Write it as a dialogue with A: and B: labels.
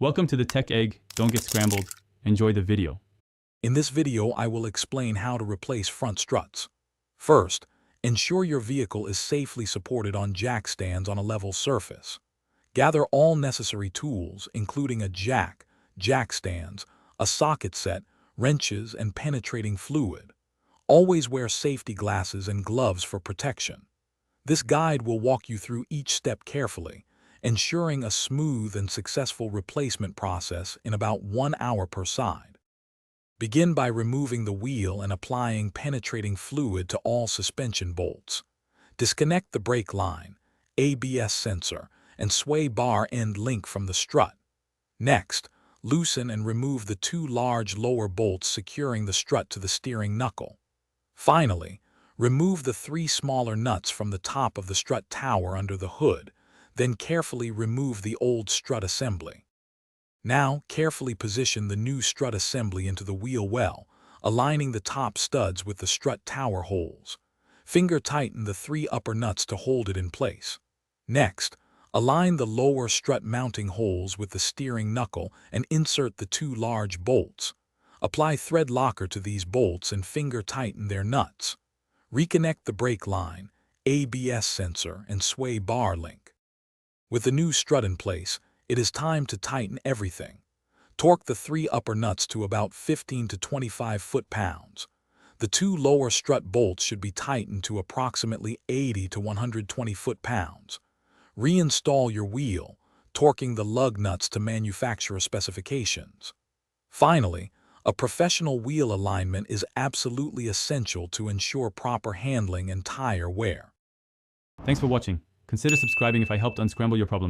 A: Welcome to the Tech Egg. Don't get scrambled. Enjoy the video.
B: In this video, I will explain how to replace front struts. First, ensure your vehicle is safely supported on jack stands on a level surface. Gather all necessary tools, including a jack stands, a socket set, wrenches, and penetrating fluid. Always wear safety glasses and gloves for protection. This guide will walk you through each step carefully, ensuring a smooth and successful replacement process in about 1 hour per side. Begin by removing the wheel and applying penetrating fluid to all suspension bolts. Disconnect the brake line, ABS sensor, and sway bar end link from the strut. Next, loosen and remove the 2 large lower bolts securing the strut to the steering knuckle. Finally, remove the 3 smaller nuts from the top of the strut tower under the hood, then carefully remove the old strut assembly. Now, carefully position the new strut assembly into the wheel well, aligning the top studs with the strut tower holes. Finger tighten the 3 upper nuts to hold it in place. Next, align the lower strut mounting holes with the steering knuckle and insert the 2 large bolts. Apply thread locker to these bolts and finger tighten their nuts. Reconnect the brake line, ABS sensor, and sway bar link. With the new strut in place, it is time to tighten everything. Torque the 3 upper nuts to about 15 to 25 foot-pounds. The 2 lower strut bolts should be tightened to approximately 80 to 120 foot-pounds. Reinstall your wheel, torquing the lug nuts to manufacturer specifications. Finally, a professional wheel alignment is absolutely essential to ensure proper handling and tire wear.
A: Thanks for watching. Consider subscribing if I helped unscramble your problems.